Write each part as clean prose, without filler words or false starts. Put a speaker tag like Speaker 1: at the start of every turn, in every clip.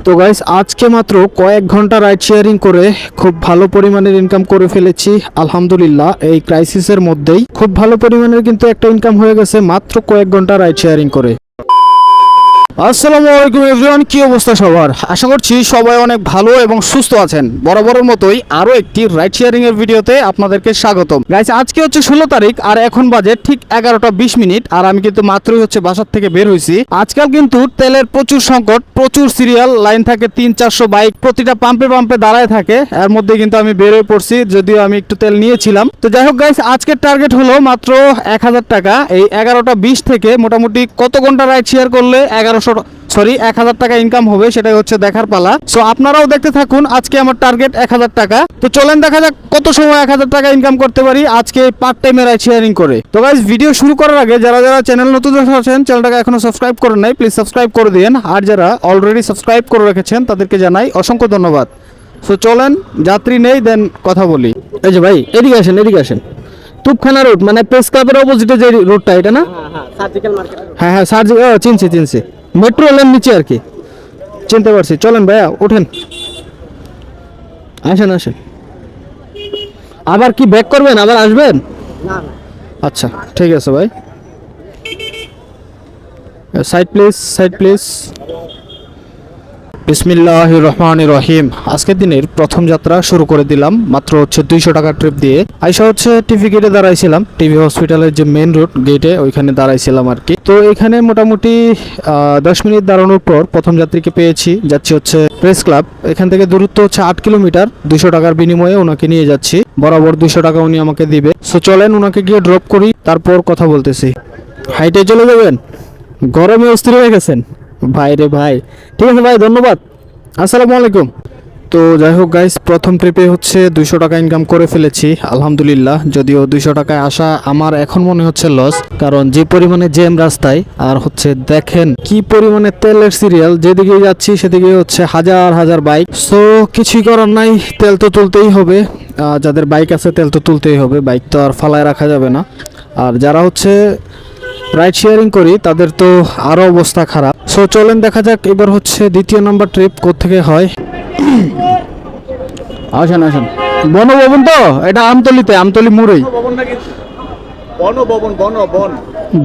Speaker 1: তো গাইস আজকে মাত্র কয়েক ঘন্টা রাইড শেয়ারিং করে খুব ভালো পরিমাণের ইনকাম করে ফেলেছি আলহামদুলিল্লাহ। এই ক্রাইসিসের মধ্যেই খুব ভালো পরিমাণের কিন্তু একটা ইনকাম হয়ে গেছে মাত্র কয়েক ঘন্টা রাইড শেয়ারিং করে। আসসালামু আলাইকুম এভরিওয়ান, কি অবস্থা সবার? আশা করছি সবাই অনেক ভালো এবং সুস্থ আছেন। বরাবরের মতোই আরো একটি রাইড শেয়ারিং এর ভিডিওতে আপনাদেরকে স্বাগতম। গাইস আজকে হচ্ছে 16 তারিখ আর এখন বাজে ঠিক 11টা 20 মিনিট আর আমি কিন্তু মাত্রই হচ্ছে বাসার থেকে বের হয়েছি। আজকাল কিন্তু তেলের প্রচুর সংকট, প্রচুর সিরিয়াল লাইন থাকে, 300-400 বাইক প্রতিটা পাম্পে পাম্পে দাঁড়ায় থাকে। এর মধ্যে কিন্তু আমি বের হয়ে পড়ছি, যদিও আমি একটু তেল নিয়েছিলাম। তো যাই হোক গাইস, আজকের টার্গেট হলো মাত্র 1000 টাকা। এই 11টা 20 থেকে মোটামুটি কত ঘন্টা রাইড শেয়ার করলে 1000 টাকা ইনকাম হবে সেটাই হচ্ছে দেখার পালা। সো আপনারাও দেখতে থাকুন। আজকে আমার টার্গেট 1000 টাকা। তো চলেন দেখা যাক কত সময় 1000 টাকা ইনকাম করতে পারি আজকে পার্ট টাইমে রাইড শেয়ারিং করে। তো গাইস ভিডিও শুরু করার আগে যারা যারা চ্যানেল নতুন আছেন, চ্যানেলটাকে এখনো সাবস্ক্রাইব করেন নাই, প্লিজ সাবস্ক্রাইব করে দিন। আর যারা অলরেডি সাবস্ক্রাইব করে রেখেছেন তাদেরকে জানাই অসংখ্য ধন্যবাদ। সো চলেন, যাত্রী নেই দেন কথা বলি। এই যে ভাই এদিকে আসেন। তুপখানা রোড মানে প্রেস ক্লাবের অপোজিটে যে রোডটা, এটা না? Surgical market. হ্যাঁ সার্জিক্যাল, চিনছি মেট্রো রেলের নিচে আর কি, চিনতে পারছি। চলেন ভাইয়া ওঠেন, আসেন। আবার কি ব্যাক করবেন, আবার আসবেন? না আচ্ছা ঠিক আছে ভাই। Side please. বিসমিল্লাহির রহমানির রহিম। আজকের দিনের প্রথম যাত্রা শুরু করে দিলাম মাত্র হচ্ছে 200 টাকা ট্রিপ দিয়ে। আইসা হচ্ছে টিভি গেটে দাঁড়াইছিলাম, টিভি হসপিটালের যে মেন রোড গেটে ওইখানে দাঁড়াইছিলাম আর কি। তো এখানে মোটামুটি 10 মিনিট দাঁড়ানোর পর প্রথম যাত্রীকে পেয়েছি। যাচ্ছি হচ্ছে প্রেস ক্লাব। এখান থেকে দূরত্ব হচ্ছে 8 কিলোমিটার। 200 টাকার বিনিময়ে ওনাকে নিয়ে যাচ্ছি, বরাবর 200 টাকা উনি আমাকে দিবে। সো চলেন ওনাকে গিয়ে ড্রপ করি, তারপর কথা বলতেছি। হাইটে চলে যাবেন? গরমে অস্থির হয়ে গেছেন ভাই রে ভাই। ঠিক আছে ভাই, ধন্যবাদ, আসসালামু আলাইকুম। তো যাই হোক গাইস, প্রথম ট্রিপে হচ্ছে 200 টাকা ইনকাম করে ফেলেছি আলহামদুলিল্লাহ। যদিও 200 টাকায় আসা আমার এখন মনে হচ্ছে লস, কারণ যে পরিমাণে জ্যাম রাস্তায়, আর হচ্ছে দেখেন কি পরিমাণে তেলের সিরিয়াল, যেদিকে যাচ্ছি সেদিকে হচ্ছে হাজার বাইক। সো কিছুই করার নাই, তেল তো তুলতেই হবে। যাদের বাইক আছে তেল তো তুলতেই হবে, বাইক তো আর ফালায় রাখা যাবে না। আর যারা হচ্ছে রাইড শেয়ারিং করি তাদের তো আরো অবস্থা খারাপ। সো চলেন দেখা যাক এবার হচ্ছে দ্বিতীয় নম্বর ট্রিপ কোত্থেকে হয়। আসেন বনভবন, তো এটা আমতলি মুড়ই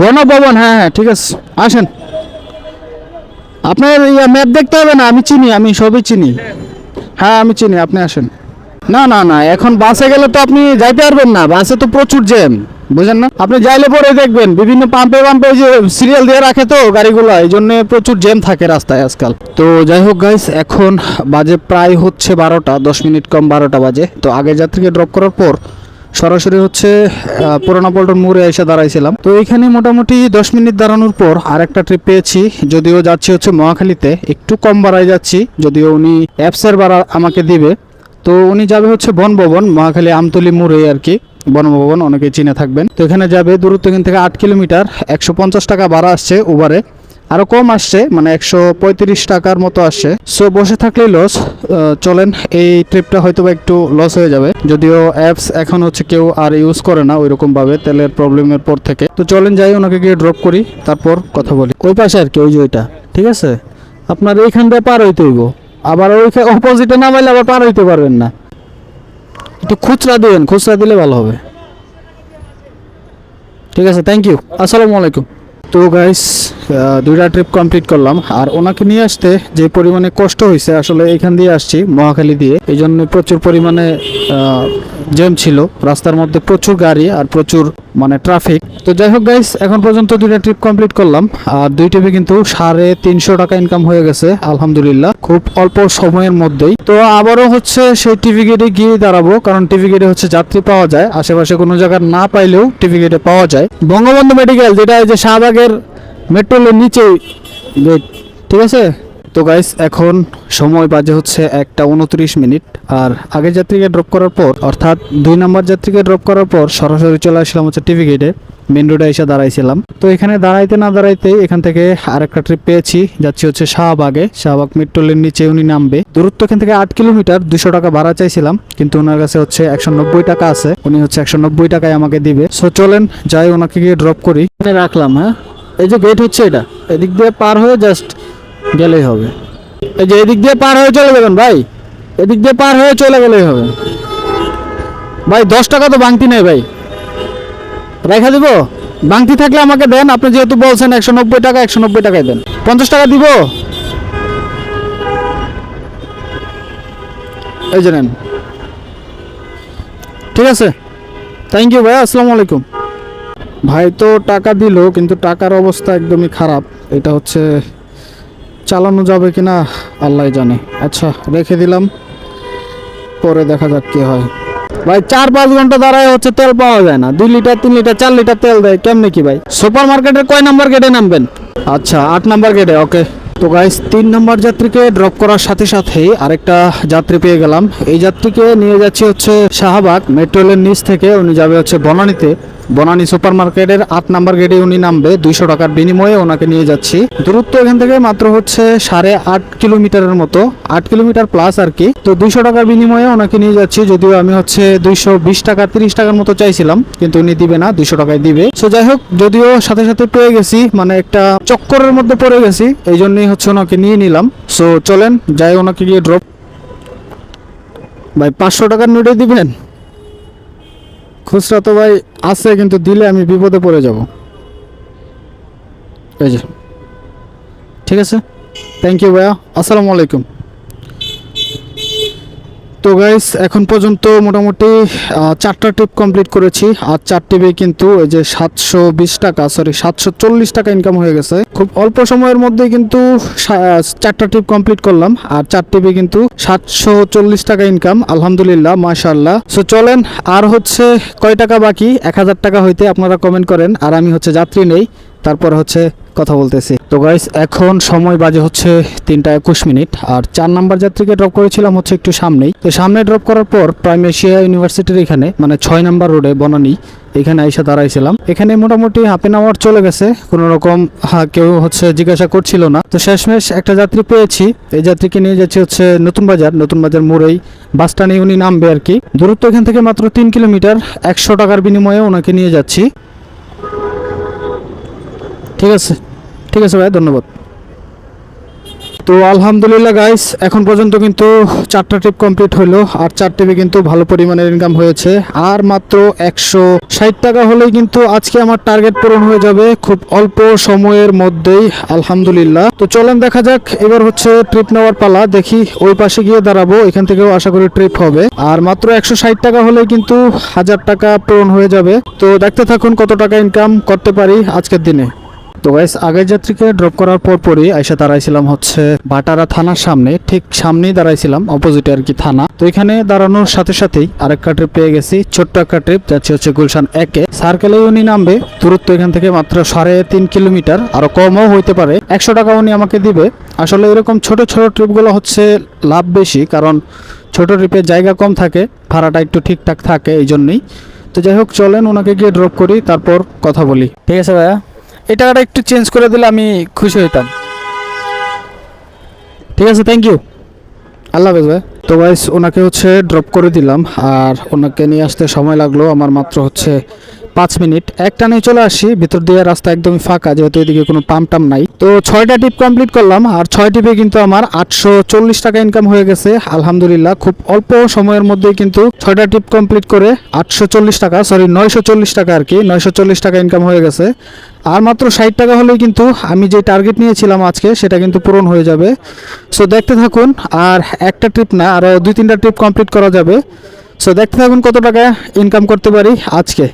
Speaker 1: বনভবন। হ্যাঁ ঠিক আছে, আসেন। আপনার ম্যাপ দেখতে হবে না, আমি সবই চিনি। হ্যাঁ আমি চিনি, আপনি আসেন। না এখন বাসে গেলে তো আপনি যাইতে পারবেন না, বাসে তো প্রচুর জ্যাম, বুঝেন না? আপনি যাইলে পরে দেখবেন বিভিন্ন পাম্পে যে সিরিয়াল দিয়ে রাখে তো গাড়িগুলো, এই জন্য প্রচুর জ্যাম থাকে রাস্তায় আজকাল। তো যাই হোক গাইস, এখন বাজে প্রায় হচ্ছে 12টা 10 মিনিট কম 12টা বাজে। তো আগে যাত্রীকে ড্রপ করার পর সরাসরি হচ্ছে পুরানা পল্টন মোড়ে এসে দাঁড়াইছিলাম। তো এখানে মোটামুটি 10 মিনিট দাঁড়ানোর পর আরেকটা ট্রিপ পেয়েছি। যদিও যাচ্ছি হচ্ছে মহাখালীতে, একটু কম ভাড়ায় যাচ্ছি, যদিও উনি অ্যাপসের ভাড়া আমাকে দিবে। তো উনি যাবে হচ্ছে বনভবন, মহাখালী আমতলি মোড়ে আর কি। বনভবন অনেকে চিনে থাকবেন। তো এখানে যাবে, দূরত্ব এখান থেকে 8 কিলোমিটার। 150 টাকা ভাড়া আসছে উবারে, আরো কম আসছে, মানে 135 টাকার মতো আসছে। সো বসে থাকলেই লস। চলেন, এই ট্রিপটা হয়তো বা একটু লস হয়ে যাবে, যদিও অ্যাপস এখন হচ্ছে কেউ আর ইউজ করে না ওইরকম ভাবে তেলের প্রবলেমের পর থেকে। তো চলেন যাই, ওনাকে গিয়ে ড্রপ করি, তারপর কথা বলি। ওই পাশে আর কি, ওই যে ওইটা, ঠিক আছে? আপনার এইখান দিয়ে পার হইতে হইব, আবার ওই অপোজিটে নামাইলে আবার পার হইতে পারবেন না। একটু খুচরা দিলে ভালো হবে। ঠিক আছে, থ্যাংক ইউ, আসসালামু আলাইকুম। তো গাইস, 2টা ট্রিপ কমপ্লিট করলাম। আর ওনাকে নিয়ে আসতে যে পরিমাণে কষ্ট হয়েছে, আসলে এখান দিয়ে আসছি মহাখালী দিয়ে, এই জন্য প্রচুর পরিমাণে জ্যাম ছিল রাস্তার মধ্যে, প্রচুর গাড়ি আর প্রচুর মানে ট্রাফিক। তো যাই হোক গাইস, এখন পর্যন্ত 2টা ট্রিপ কমপ্লিট করলাম আর 2 ট্রিপে কিন্তু 350 টাকা ইনকাম হয়ে গেছে আলহামদুলিল্লাহ, খুব অল্প সময়ের মধ্যেই। তো আবারও হচ্ছে সেই টিভি গেটে গিয়ে দাঁড়াবো, কারণ টিভি গেটে হচ্ছে যাত্রী পাওয়া যায়, আশেপাশে কোনো জায়গায় না পাইলেও টিভি গেটে পাওয়া যায়। বঙ্গবন্ধু মেডিকেল, যেটা যে শাহবাগের মেট্রো রেলের নিচে গেট, ঠিক আছে? তো গাইস এখন সময় বাজে হচ্ছে 1টা 29 মিনিট। আর আগের যাত্রীকে ড্রপ করার পর, অর্থাৎ 2 নম্বর যাত্রীকে ড্রপ করার পর সরাসরি চলে আসলাম হচ্ছে টিভি গেটে, মেন রোডে এসে দাঁড়াইছিলাম। তো এখানে দাঁড়াইতে এখান থেকে আরেকটা ট্রিপ পেয়েছি, যাচ্ছি হচ্ছে শাহবাগ মেট্রো রেলের নিচে উনি নামবে। দূরত্ব এখান থেকে 8 কিলোমিটার। 200 টাকা ভাড়া চাইছিলাম, কিন্তু ওনার কাছে হচ্ছে 190 টাকা আছে, উনি হচ্ছে 190 টাকায় আমাকে দিবে। সো চলেন যাই, ওনাকে গিয়ে ড্রপ করি। রাখলাম, হ্যাঁ এই যে গেট হচ্ছে এটা, এদিক দিয়ে পার হয়ে জাস্ট গেলেই হবে। এই যে এদিক দিয়ে পার হয়ে চলে যাবেন ভাই, এদিক দিয়ে পার হয়ে চলে গেলেই হবে ভাই। 10 টাকা তো বাংতি নেই ভাই, রেখা দিব। বাংতি থাকলে আমাকে দেন, আপনি যেহেতু বলছেন 190 টাকা, 190 টাকায় দেন। 50 টাকা দিব, এই যে নেন। ঠিক আছে, থ্যাংক ইউ ভাই, আসসালামু আলাইকুম। ভাই তো টাকা দিল, কিন্তু টাকার অবস্থা একদমই খারাপ। এটা হচ্ছে চালানো যাবে কিনা আল্লাহ জানে। আচ্ছা রেখে দিলাম, পরে দেখা যাক কি হয়। ভাই 4-5 ঘন্টা দাঁড়ায় হচ্ছে তেল পাওয়া যায় না। 2 লিটার 3 লিটার 4 লিটার তেল দেয় কেমনে কি ভাই? সুপার মার্কেটের কয় নাম্বার গেটে নামবেন? আচ্ছা 8 নাম্বার গেটে, ওকে। তো গাইস 3 নাম্বার যাত্রীকে ড্রপ করার সাথে সাথেই আরেকটা যাত্রী পেয়ে গেলাম। এই যাত্রীকে নিয়ে যাচ্ছি হচ্ছে শাহবাগ মেট্রো রেলের নিচ থেকে। উনি যাবে হচ্ছে বনানীতে। বনানী সুপার মার্কেটের 8 নাম্বার গেটে উনি নামবে। 200 টাকার বিনিময়ে ওনাকে নিয়ে যাচ্ছি। দূরত্ব এখান থেকে মাত্র হচ্ছে 8.5 কিলোমিটারের মতো, 8 কিলোমিটার প্লাস আর কি। তো 200 টাকার বিনিময়ে ওনাকে নিয়ে যাচ্ছি। যদিও আমি হচ্ছে 220 টাকা 30 টাকার মতো চাইছিলাম, কিন্তু উনি দিবে না, 200 টাকায় দিবে। সো যাই হোক, যদিও সাথে সাথে পেয়ে গেছি, মানে একটা চক্করের মধ্যে পড়ে গেছি, এই জন্যই হচ্ছে ওনাকে নিয়ে নিলাম। সো চলেন যাই ওনাকে গিয়ে ড্রপ। ভাই 500 টাকার নোটে দিবেন? খুচরা তো ভাই আছে, কিন্তু দিলে আমি বিপদে পড়ে যাব। এই যে, ঠিক আছে, থ্যাংক ইউ ভাইয়া, আসসালামু আলাইকুম। তো গাইস এখন পর্যন্ত মোটামুটি 4টা ট্রিপ কমপ্লিট করেছি। আর 4 ট্রিপে কিন্তু এই যে 720 টাকা, সরি 740 টাকা ইনকাম হয়ে গেছে। খুব অল্প সময়ের মধ্যে কিন্তু 4টা ট্রিপ কমপ্লিট করলাম। আর 4 ট্রিপে কিন্তু 740 টাকা ইনকাম, আলহামদুলিল্লাহ, মাশাআল্লাহ। সো চলেন, আর হচ্ছে কয় টাকা বাকি 1000 টাকা হইতে আপনারা কমেন্ট করেন। আর আমি হচ্ছে যাত্রী নেই, তারপর হচ্ছে কথা বলতেছি। তো গাইস এখন সময় বাজে হচ্ছে 3টা 21 মিনিট। আর 4 নাম্বার যাত্রীকে ড্রপ করেছিলাম হচ্ছে একটু সামনেই। তো সামনে ড্রপ করার পর প্রাইম এশিয়া ইউনিভার্সিটির এখানে, মানে 6 নাম্বার রোডে বনানী, এখানে এসে দাঁড়াইছিলাম। এখানে মোটামুটি হাফ এন আওয়ার চলে গেছে, কোনো রকম কেউ হচ্ছে জিজ্ঞাসা করছিল না। তো শেষমেশ একটা যাত্রী পেয়েছি। এই যাত্রীকে নিয়ে যাচ্ছি হচ্ছে নতুন বাজার মোড়েই বাস স্ট্যান্ডে উনি নামবে আর কি। দূরত্ব এখান থেকে মাত্র 3 কিলোমিটার, 100 টাকার বিনিময়ে ওনাকে নিয়ে যাচ্ছি। ঠিক আছে, ঠিক আছে ভাই, ধন্যবাদ। তো আলহামদুলিল্লাহ গাইস, এখন পর্যন্ত কিন্তু 4টা ট্রিপ কমপ্লিট হলো। আর 4 ট্রিপে কিন্তু ভালো পরিমাণের ইনকাম হয়েছে। আর মাত্র 160 টাকা হলেই কিন্তু আজকে আমার টার্গেট পূরণ হয়ে যাবে খুব অল্প সময়ের মধ্যেই, আলহামদুলিল্লাহ। তো চলেন দেখা যাক, এবার হচ্ছে ট্রিপ নেওয়ার পালা। দেখি ওই পাশে গিয়ে দাঁড়াবো, এখান থেকেও আশা করি ট্রিপ হবে। আর মাত্র 160 টাকা হলেই কিন্তু 1000 টাকা পূরণ হয়ে যাবে। তো দেখতে থাকুন কত টাকা ইনকাম করতে পারি আজকের দিনে। তো গাইস আগের যাত্রীকে ড্রপ করার পরই আইসা দাঁড়াইছিলাম হচ্ছে ভাটারা থানার সামনে, ঠিক সামনেই দাঁড়াইছিলাম, অপোজিটে আর কি থানা। তো এখানে দাঁড়ানোর সাথে সাথেই আরেকটা ট্রিপ পেয়ে গেছি, ছোট্ট একটা ট্রিপ যাচ্ছে হচ্ছে গুলশান 1-এ। সার্কেলে উনি নামবে। দূরত্ব এখান থেকে মাত্র 3.5 কিলোমিটার, আরো কমও হইতে পারে। 100 টাকা উনি আমাকে দিবে। আসলে এরকম ছোট ছোট ট্রিপগুলো হচ্ছে লাভ বেশি, কারণ ছোট ট্রিপে জায়গা কম থাকে, ভাড়াটা একটু ঠিকঠাক থাকে, এই জন্যই। তো যাই হোক, চলেন ওনাকে গিয়ে ড্রপ করি, তারপর কথা বলি। ঠিক আছে ভাইয়া, এই টাকাটা একটু চেঞ্জ করে দিলে আমি খুশি হইতাম। ঠিক আছে, থ্যাংক ইউ, আল্লাহ হাফেজ ভাই। তো গাইস ওনাকে হচ্ছে ড্রপ করে দিলাম। আর ওনাকে নিয়ে আসতে সময় লাগলো আমার মাত্র হচ্ছে 5 মিনিট। একটা নিয়ে চলে আসি, ভিতর দিয়ে রাস্তা একদমই ফাঁকা, যেহেতু এদিকে কোনো পাম্প টাম নাই। তো 6টা টিপ কমপ্লিট করলাম। আর 6 টিপে কিন্তু আমার 840 টাকা ইনকাম হয়ে গেছে, আলহামদুলিল্লাহ। খুব অল্প সময়ের মধ্যেই কিন্তু 6টা টিপ কমপ্লিট করে 840 টাকা, সরি 940 টাকা আর কি, 940 টাকা ইনকাম হয়ে গেছে। আর মাত্র 60 টাকা হলেই কিন্তু আমি যে টার্গেট নিয়েছিলাম আজকে, সেটা কিন্তু পূরণ হয়ে যাবে। সো দেখতে থাকুন। আর একটা ট্রিপ না, আরও 2-3টা ট্রিপ কমপ্লিট করা যাবে। সো দেখতে থাকুন কত টাকা ইনকাম করতে পারি আজকে।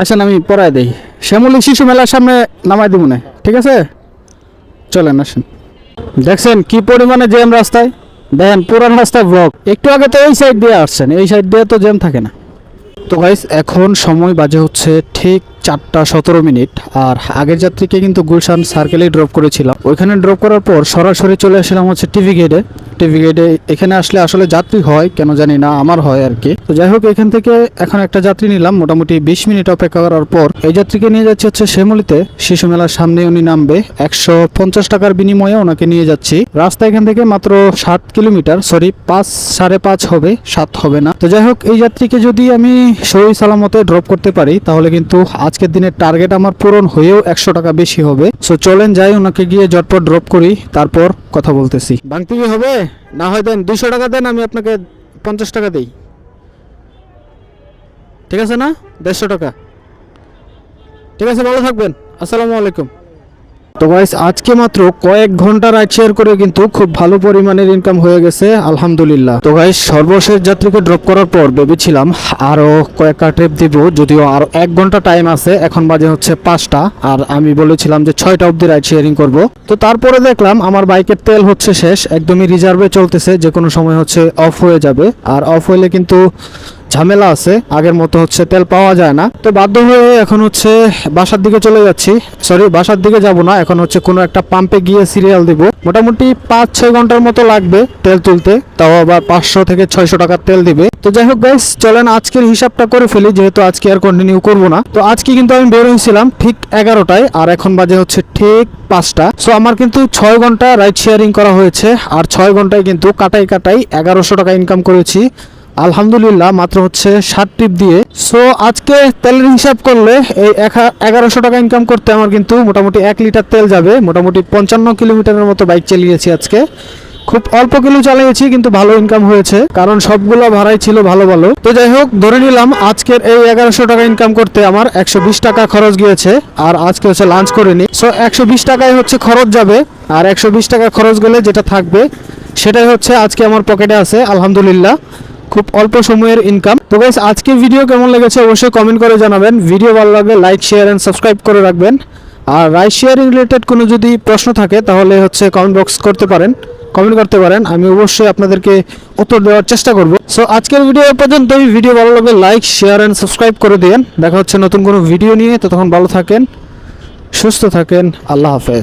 Speaker 1: আসেন আমি পড়ায় দেই, শ্যামলী শিশু মেলার সামনে নামাই দিব না, ঠিক আছে? চলেন আসেন। দেখছেন কি পরিমাণে জ্যাম রাস্তায়, দেখেন পুরান রাস্তায় ব্লক। একটু আগে তো এই সাইড দিয়ে আসছেন, এই সাইড দিয়ে তো জ্যাম থাকে না। তো গাইস এখন সময় বাজে হচ্ছে ঠিক 4টা 17 মিনিট। আর আগের যাত্রীকে কিন্তু গুলশান সার্কেলেই ড্রপ করেছিলাম। ওইখানে ড্রপ করার পর সরাসরি চলে আসলাম হচ্ছে টিভি গেটে। সার্টিফিকেটে এখানে আসলে আসলে যাত্রী হয় কেন জানি না, আমার হয় আর কি। তো যাই হোক, এখান থেকে এখন একটা যাত্রী নিলাম, মোটামুটি 20 মিনিট অপেক্ষা করার পর এই যাত্রীকে নিয়ে যাচ্ছে হচ্ছে শ্যামলীতে, শিশু মেলার সামনে উনি নামবে। 150 টাকার বিনিময়ে ওনাকে নিয়ে যাচ্ছি। রাস্তা এখান থেকে মাত্র 7 কিলোমিটার, সরি 5.5 হবে, 7 হবে না। তো যাই হোক, এই যাত্রীকে যদি আমি সহি সালামতে ড্রপ করতে পারি তাহলে কিন্তু আজকের দিনের টার্গেট আমার পূরণ হয়েও 100 টাকা বেশি হবে। সো চলেন যাই, ওনাকে গিয়ে ঝটপট ড্রপ করি, তারপর কথা বলতেছি। ভাঙতি হবে না হয় দেন, 200 টাকা দেন, আমি আপনাকে 50 টাকা দেই, ঠিক আছে না? 150 টাকা, ঠিক আছে, ভালো থাকবেন, আসসালামু আলাইকুম। তো গাইস, আজকে মাত্র কয়েক ঘন্টা রাইড শেয়ার করে কিন্তু খুব ভালো পরিমাণের ইনকাম হয়ে গেছে আলহামদুলিল্লাহ। তো গাইস, সর্বশেষ যাত্রীকে ড্রপ করার পর ভেবেছিলাম আরো কয়েকটা ট্রিপ দিব, যদিও আরো 1 ঘন্টা টাইম আছে, এখন বাজে হচ্ছে 5টা, আর আমি বলেছিলাম যে 6টা অবধি রাইড শেয়ারিং করব। তো তারপরে দেখলাম আমার বাইকের তেল হচ্ছে শেষ, একদমই রিজার্ভে চলতেছে, যে কোনো সময় হচ্ছে অফ হয়ে যাবে, আর অফ হইলে কিন্তু ঝামেলা আছে, আগের মতো হচ্ছে তেল পাওয়া যায় না। তো বাধ্য হয়ে এখন হচ্ছে বাসার দিকে চলে যাচ্ছি, সরি বাসার দিকে যাব না, এখন হচ্ছে কোনো একটা পাম্পে গিয়ে সিরিয়াল দিব। মোটামুটি 5-6 ঘন্টার মতো লাগবে তেল তুলতে, তাও আবার 500 থেকে 600 টাকার তেল দিবে। তো যাই হোক গাইস, চলেন আজকের হিসাবটা করে ফেলি, যেহেতু আজকে আর কন্টিনিউ করব না। তো আজকে কিন্তু আমি বের হয়েছিলাম ঠিক 11টায়, আর এখন বাজে হচ্ছে ঠিক 5টা। সো আমার কিন্তু 6 ঘন্টা রাইড শেয়ারিং করা হয়েছে, আর 6 ঘন্টায় কিন্তু কাটাই 1100 টাকা ইনকাম করেছি আলহামদুলিল্লাহ, মাত্র হচ্ছে 7 ট্রিপ দিয়ে। সো আজকে তেলের হিসাব করলে এই 1100 টাকা ইনকাম করতে আমার কিন্তু মোটামুটি 1 লিটার তেল যাবে। মোটামুটি 55 কিলোমিটারের মতো বাইক চালিয়েছি আজকে, খুব অল্প কিলো চালিয়েছি, কিন্তু ভালো ইনকাম হয়েছে, কারণ সবগুলো ভাড়াই ছিল ভালো ভালো। তো যাই হোক, ধরে নিলাম আজকের এই 1100 টাকা ইনকাম করতে আমার 120 টাকা খরচ গিয়েছে, আর আজকে হচ্ছে লাঞ্চ করিনি। সো 120 টাকায় হচ্ছে খরচ যাবে, আর 120 টাকা খরচ গেলে যেটা থাকবে সেটাই হচ্ছে আজকে আমার পকেটে আছে আলহামদুলিল্লাহ, খুব অল্প সময়ের ইনকাম। তো গাইস, আজকের ভিডিও কেমন লেগেছে অবশ্যই কমেন্ট করে জানাবেন। ভিডিও ভালো লাগলে লাইক, শেয়ার এন্ড সাবস্ক্রাইব করে রাখবেন। আর রাইড শেয়ারিং রিলেটেড কোনো যদি প্রশ্ন থাকে তাহলে হচ্ছে কমেন্ট বক্স করতে পারেন, কমেন্ট করতে পারেন, আমি অবশ্যই আপনাদেরকে উত্তর দেওয়ার চেষ্টা করব। সো আজকের ভিডিও পর্যন্তই। ভিডিও ভালো লাগলে লাইক, শেয়ার এন্ড সাবস্ক্রাইব করে দিন। দেখা হচ্ছে নতুন কোনো ভিডিও নিয়ে, ততক্ষণ ভালো থাকেন, সুস্থ থাকেন, আল্লাহ হাফেজ।